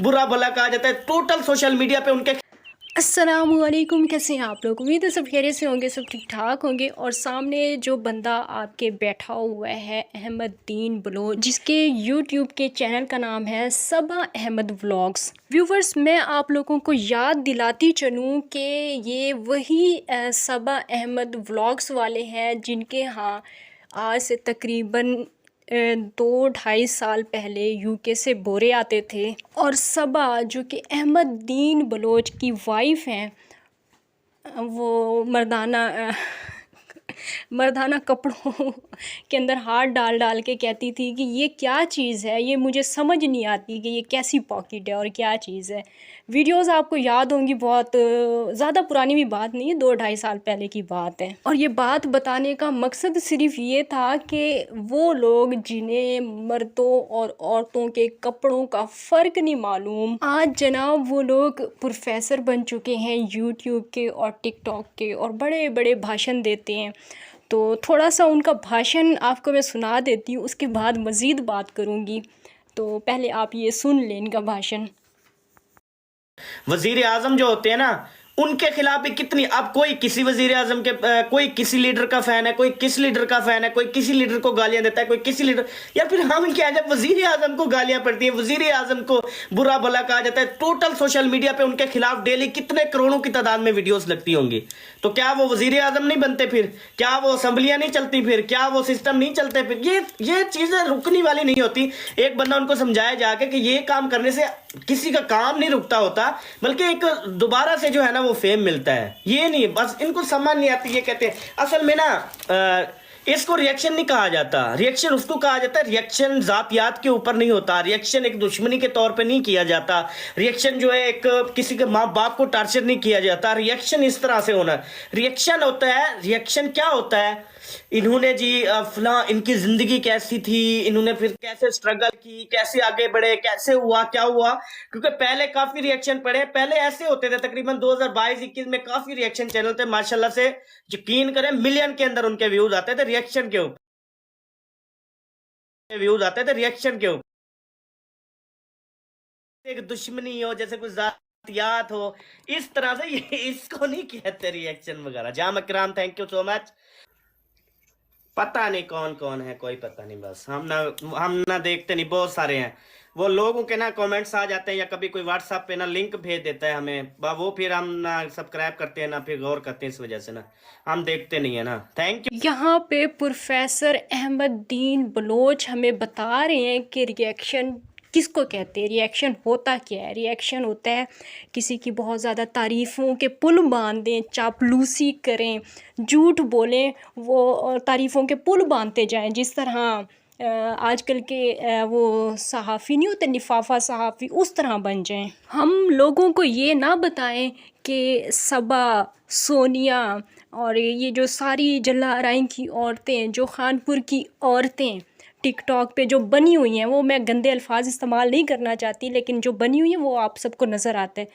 बुरा भला कहा जाता है। टोटल सोशल मीडिया पे उनके अस्सलामुअलैकुम, कैसे हैं आप लोग। उम्मीद है सब खैरियत से होंगे, सब ठीक ठाक होंगे। और सामने जो बंदा आपके बैठा हुआ है अहमदीन बलोच, जिसके यूट्यूब के चैनल का नाम है सबा अहमद व्लॉग्स। व्यूवर्स, मैं आप लोगों को याद दिलाती चलूँ कि ये वही सबा अहमद व्लॉग्स वाले हैं जिनके यहाँ आज से तकरीबन 2-2.5 साल पहले यूके से बोरे आते थे। और सबा जो कि अहमदीन बलोच की वाइफ हैं, वो मर्दाना कपड़ों के अंदर हाथ डाल डाल के कहती थी कि ये क्या चीज़ है, ये मुझे समझ नहीं आती कि ये कैसी पॉकेट है और क्या चीज़ है। वीडियोस आपको याद होंगी, बहुत ज़्यादा पुरानी भी बात नहीं है, 2-2.5 साल पहले की बात है। और ये बात बताने का मकसद सिर्फ ये था कि वो लोग जिन्हें मर्दों और औरतों के कपड़ों का फ़र्क नहीं मालूम, आज जनाब वो लोग प्रोफेसर बन चुके हैं यूट्यूब के और टिकटॉक के, और बड़े बड़े भाषण देते हैं। तो थोड़ा सा उनका भाषण आपको मैं सुना देती हूँ, उसके बाद मज़ीद बात करूँगी। तो पहले आप ये सुन लें इनका भाषण। वजीर आजम जो होते हैं ना, उनके खिलाफ भी कितनी, अब कोई किसी वजीर आजम के कोई किसी लीडर का फैन है, कोई किस लीडर का फैन है, कोई किसी लीडर को गालियां देता है, कोई किसी लीडर, या फिर हम क्या है, जब वजीर आजम को गालियां पड़ती है, वजीर आजम को बुरा भला कहा जाता है, टोटल सोशल मीडिया पे उनके खिलाफ डेली कितने करोड़ों की तादाद में वीडियोस लगती होंगी। तो क्या वो वजीर आजम नहीं बनते? फिर क्या वो असम्बलियां नहीं चलती? फिर क्या वो सिस्टम नहीं चलते? फिर ये चीजें रुकने वाली नहीं होती। एक बंदा उनको समझाया जाके कि ये काम करने से किसी का काम नहीं रुकता होता, बल्कि एक दोबारा से जो है ना वो फेम मिलता है। ये नहीं, बस इनको समझ नहीं आती। ये कहते हैं असल में ना इसको रिएक्शन नहीं कहा जाता, रिएक्शन उसको कहा जाता है, रिएक्शन जातियात के ऊपर नहीं होता, रिएक्शन एक दुश्मनी के तौर पे नहीं किया जाता, रिएक्शन जो है एक किसी के माँ बाप को टार्चर नहीं किया जाता। रिएक्शन इस तरह से होना, रिएक्शन होता है। रिएक्शन क्या होता है? इन्होंने जी फला, इनकी जिंदगी कैसी थी, इन्होंने फिर कैसे स्ट्रगल की, कैसे आगे बढ़े, कैसे हुआ, क्या हुआ। क्योंकि पहले काफी रिएक्शन पड़े, पहले ऐसे होते थे, तकरीबन 2022-21 में काफी रिएक्शन चैनल थे माशाल्लाह से, यकीन करें मिलियन के अंदर उनके व्यूज आते थे रिएक्शन के ऊपर, व्यूज आते थे रिएक्शन के ऊपर। एक दुश्मनी हो, जैसे कुछ जातियात हो, इस तरह से ये इसको नहीं कहते रिएक्शन वगैरह। जाम Akram, thank you so much. पता नहीं कौन कौन है, कोई पता नहीं, बस हम ना देखते नहीं, बहुत सारे हैं वो लोगों के ना कमेंट्स आ जाते हैं, या कभी कोई व्हाट्सएप पे ना लिंक भेज देता है हमें, वो फिर हम ना सब्सक्राइब करते हैं ना फिर गौर करते हैं, इस वजह से ना हम देखते नहीं है ना। Thank you. यहाँ पे प्रोफेसर अहमदीन बलोच हमें बता रहे हैं कि रिएक्शन किसको कहते हैं, रिएक्शन होता क्या है। रिएक्शन होता है किसी की बहुत ज़्यादा तारीफ़ों के पुल बांध दें, चापलूसी करें, झूठ बोलें, वो तारीफ़ों के पुल बांधते जाएं, जिस तरह आजकल के वो सहाफ़ी नहीं होते, लिफाफा सहाफ़ी, उस तरह बन जाएं। हम लोगों को ये ना बताएं कि सबा, सोनिया और ये जो सारी जल्ला आराई की औरतें, जो खानपुर की औरतें टिकटॉक पे जो बनी हुई हैं, वो मैं गंदे अल्फाज इस्तेमाल नहीं करना चाहती, लेकिन जो बनी हुई हैं वो आप सबको नज़र आता है।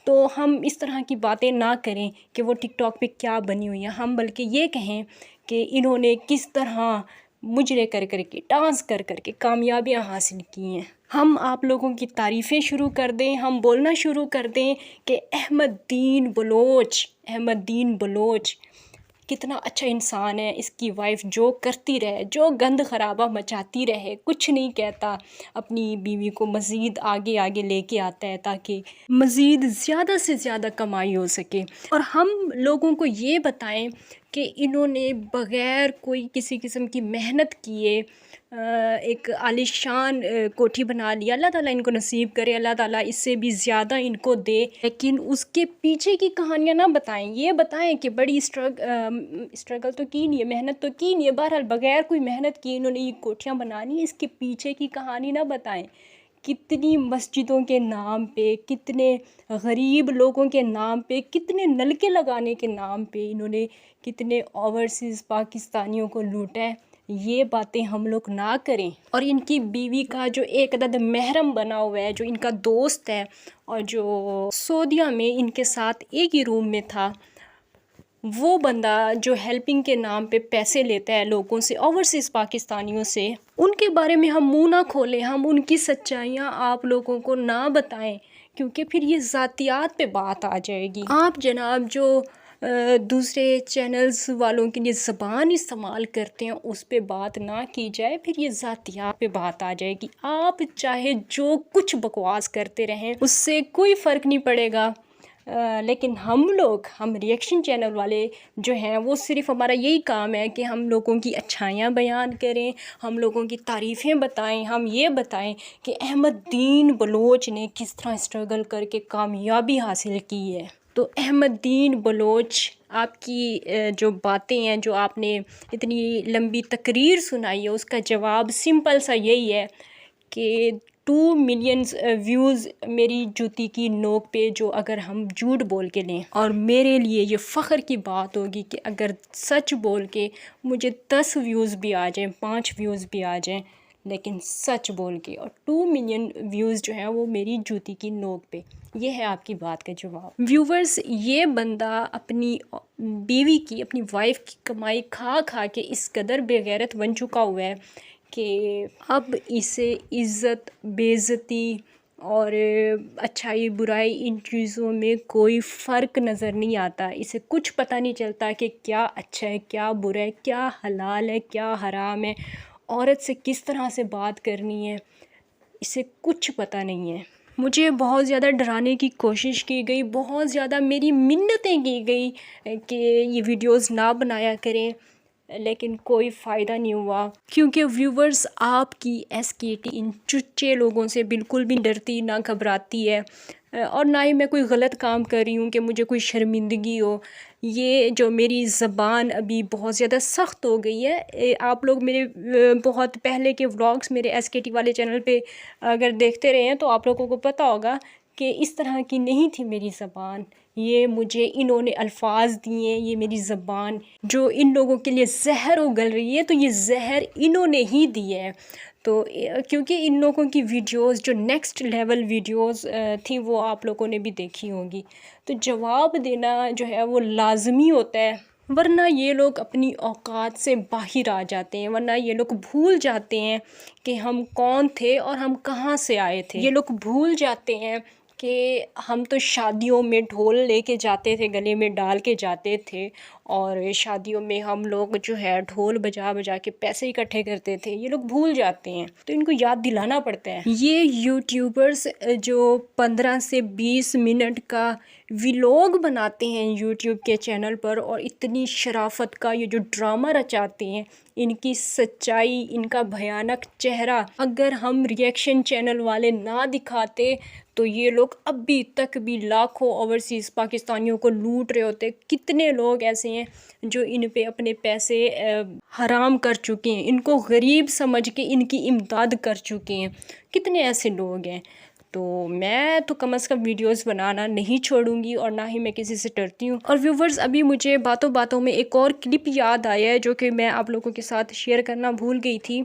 तो हम इस तरह की बातें ना करें कि वो टिकटॉक पे क्या बनी हुई हैं, हम बल्कि ये कहें कि इन्होंने किस तरह मुजरे कर करके, डांस कर करके कामयाबियाँ हासिल की हैं। हम आप लोगों की तारीफ़ें शुरू कर दें, हम बोलना शुरू कर दें कि अहमदीन बलोच कितना अच्छा इंसान है। इसकी वाइफ जो करती रहे, जो गंद खराबा मचाती रहे, कुछ नहीं कहता, अपनी बीवी को मज़ीद आगे आगे लेके आता है ताकि मज़ीद ज़्यादा से ज़्यादा कमाई हो सके। और हम लोगों को ये बताएं कि इन्होंने बग़ैर कोई किसी किस्म की मेहनत किए एक आलीशान कोठी बना लिया। अल्लाह ताला इनको नसीब करे, अल्लाह ताला इससे भी ज़्यादा इनको दे, लेकिन उसके पीछे की कहानियाँ ना बताएं। ये बताएं कि बड़ी स्ट्रगल तो की नहीं है, मेहनत तो की नहीं है, बहरहाल बग़ैर कोई मेहनत किए इन्होंने ये कोठियाँ बनानी है, इसके पीछे की कहानी ना बताएं। कितनी मस्जिदों के नाम पे, कितने गरीब लोगों के नाम पे, कितने नलके लगाने के नाम पे इन्होंने कितने ओवरसीज़ पाकिस्तानियों को लूटा है। ये बातें हम लोग ना करें। और इनकी बीवी का जो एक अदद महरम बना हुआ है, जो इनका दोस्त है और जो सऊदीया में इनके साथ एक ही रूम में था, वो बंदा जो हेल्पिंग के नाम पे पैसे लेता है लोगों से, ओवरसीज़ पाकिस्तानियों से, उनके बारे में हम मुंह ना खोलें, हम उनकी सच्चाइयाँ आप लोगों को ना बताएं, क्योंकि फिर ये ज़ातियात पे बात आ जाएगी। आप जनाब जो दूसरे चैनल्स वालों के लिए ज़बान इस्तेमाल करते हैं उस पे बात ना की जाए, फिर ये ज़ातियात पे बात आ जाएगी। आप चाहे जो कुछ बकवास करते रहें, उससे कोई फ़र्क नहीं पड़ेगा। लेकिन हम रिएक्शन चैनल वाले जो हैं, वो सिर्फ़ हमारा यही काम है कि हम लोगों की अच्छाइयाँ बयान करें, हम लोगों की तारीफ़ें बताएं, हम ये बताएं कि अहमदीन बलोच ने किस तरह स्ट्रगल करके कामयाबी हासिल की है। तो अहमदीन बलोच, आपकी जो बातें हैं, जो आपने इतनी लंबी तकरीर सुनाई है, उसका जवाब सिंपल सा यही है कि 2 मिलियन व्यूज़ मेरी जूती की नोक पे, जो अगर हम झूठ बोल के लें, और मेरे लिए ये फ़ख्र की बात होगी कि अगर सच बोल के मुझे 10 व्यूज़ भी आ जाएं, 5 व्यूज़ भी आ जाएं, लेकिन सच बोल के, और 2 मिलियन व्यूज़ जो हैं वो मेरी जूती की नोक पे। ये है आपकी बात का जवाब। व्यूवर्स, ये बंदा अपनी बीवी की, अपनी वाइफ की कमाई खा खा के इस कदर बेगैरत बन चुका हुआ है कि अब इसे इज़्ज़त, बेइज़्ज़ती और अच्छाई बुराई इन चीज़ों में कोई फ़र्क नज़र नहीं आता। इसे कुछ पता नहीं चलता कि क्या अच्छा है, क्या बुरा है, क्या हलाल है, क्या हराम है, औरत से किस तरह से बात करनी है, इसे कुछ पता नहीं है। मुझे बहुत ज़्यादा डराने की कोशिश की गई, बहुत ज़्यादा मेरी मिन्नतें की गई कि ये वीडियोस ना बनाया करें, लेकिन कोई फ़ायदा नहीं हुआ, क्योंकि व्यूवर्स, आपकी SKT इन चुच्चे लोगों से बिल्कुल भी डरती ना घबराती है, और ना ही मैं कोई गलत काम कर रही हूँ कि मुझे कोई शर्मिंदगी हो। ये जो मेरी ज़बान अभी बहुत ज़्यादा सख्त हो गई है, आप लोग मेरे बहुत पहले के व्लॉग्स मेरे SKT वाले चैनल पे अगर देखते रहे हैं तो आप लोगों को पता होगा कि इस तरह की नहीं थी मेरी ज़बान। ये मुझे इन्होंने अल्फाज दिए, ये मेरी ज़बान जो इन लोगों के लिए ज़हर उगल रही है, तो ये ज़हर इन्होंने ही दिया है। तो क्योंकि इन लोगों की वीडियोस जो नेक्स्ट लेवल वीडियोस थी, वो आप लोगों ने भी देखी होंगी, तो जवाब देना जो है वो लाजमी होता है, वरना ये लोग अपनी औकात से बाहर आ जाते हैं, वरना ये लोग भूल जाते हैं कि हम कौन थे और हम कहाँ से आए थे। ये लोग भूल जाते हैं कि हम तो शादियों में ढोल लेके जाते थे, गले में डाल के जाते थे, और शादियों में हम लोग जो है ढोल बजा बजा के पैसे इकट्ठे करते थे। ये लोग भूल जाते हैं, तो इनको याद दिलाना पड़ता है। ये यूट्यूबर्स जो 15 से 20 मिनट का व्लॉग बनाते हैं यूट्यूब के चैनल पर, और इतनी शराफत का ये जो ड्रामा रचाते हैं, इनकी सच्चाई, इनका भयानक चेहरा अगर हम रिएक्शन चैनल वाले ना दिखाते तो ये लोग अभी तक भी लाखों ओवरसीज़ पाकिस्तानियों को लूट रहे होते। कितने लोग ऐसे हैं जो इन पे अपने पैसे हराम कर चुके हैं, इनको गरीब समझ के इनकी इमदाद कर चुके हैं। कितने ऐसे लोग हैं। तो मैं तो कम से कम वीडियोस बनाना नहीं छोड़ूंगी, और ना ही मैं किसी से डरती हूँ। और व्यूवर्स, अभी मुझे बातों बातों में एक और क्लिप याद आया है जो कि मैं आप लोगों के साथ शेयर करना भूल गई थी,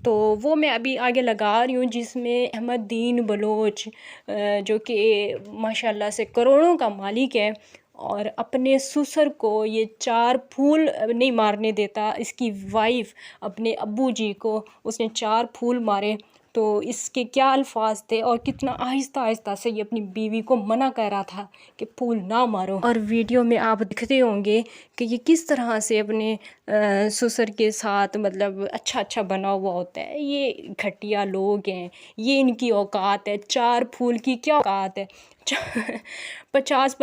तो वो मैं अभी आगे लगा रही हूँ, जिसमें अहमदीन बलोच जो कि माशाल्लाह से करोड़ों का मालिक है, और अपने ससुर को ये 4 फूल नहीं मारने देता। इसकी वाइफ अपने अब्बू जी को उसने 4 फूल मारे, तो इसके क्या अल्फाज थे, और कितना आहिस्ता आहिस्ता से ये अपनी बीवी को मना कर रहा था कि फूल ना मारो। और वीडियो में आप दिखते होंगे कि ये किस तरह से अपने ससुर के साथ मतलब अच्छा बना हुआ होता है। ये घटिया लोग हैं, ये इनकी औकात है। 4 फूल की क्या औकात है? 50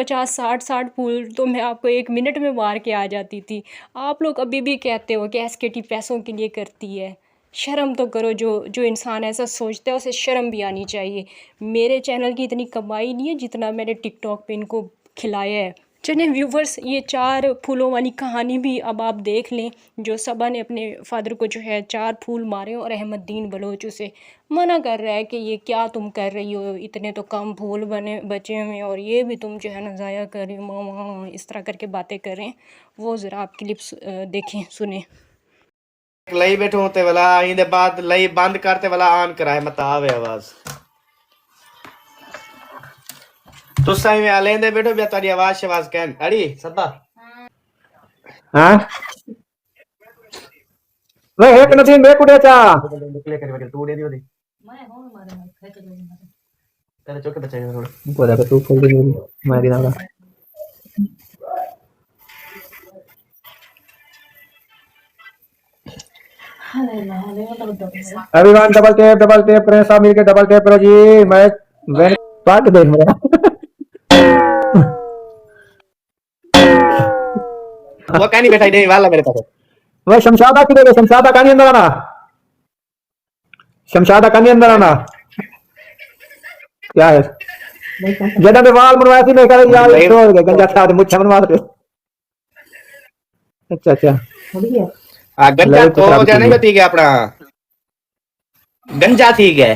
60 फूल तो मैं आपको 1 मिनट में मार के आ जाती थी। आप लोग अभी भी कहते हो कि SKT पैसों के लिए करती है। शर्म तो करो, जो इंसान ऐसा सोचता है उसे शर्म भी आनी चाहिए। मेरे चैनल की इतनी कमाई नहीं है जितना मैंने टिकटॉक पे इनको खिलाया है। चलिए व्यूवर्स, ये 4 फूलों वाली कहानी भी अब आप देख लें, जो सबा ने अपने फादर को जो है 4 फूल मारे, और अहमदीन बलोच उसे मना कर रहा है कि ये क्या तुम कर रही हो, इतने तो कम फूल बचे हुए, और ये भी तुम जो है ना ज़ाया कर रही हो, मामा इस तरह करके बातें कर रहे हैं। वो ज़रा आप क्लिप्स देखें, सुने। लई बैठो ते वाला आइंदे बाद लई बंद करते वाला ऑन कराए मत आवे आवाज। तो सही में आलेंदे बैठो बिया तारी आवाज कहन अड़ी सबा हाँ वे एक नदी में कुड़े चा तू उड़े दियो दे तेरे चौके बचाएगा थोड़ा बोला कि तू खोल दे मैं भी ना एवरीवन डबल टैप करें सब मिलके डबल टैप करो जी मैं वैन पार्ट देख मेरा वो कहानी बैठाई नहीं वाला मेरे पास वह शमशादा की देगा शमशादा कहानी अंदर आना शमशादा कहानी अंदर आना क्या है जदा पे वाल मनवाया थी मैं कह रहा यार छोड़ गए गंजा था मुच्छा मनवा दो अच्छा अच्छा गंजा तो जाने का ठीक है अपना गंजा ठीक है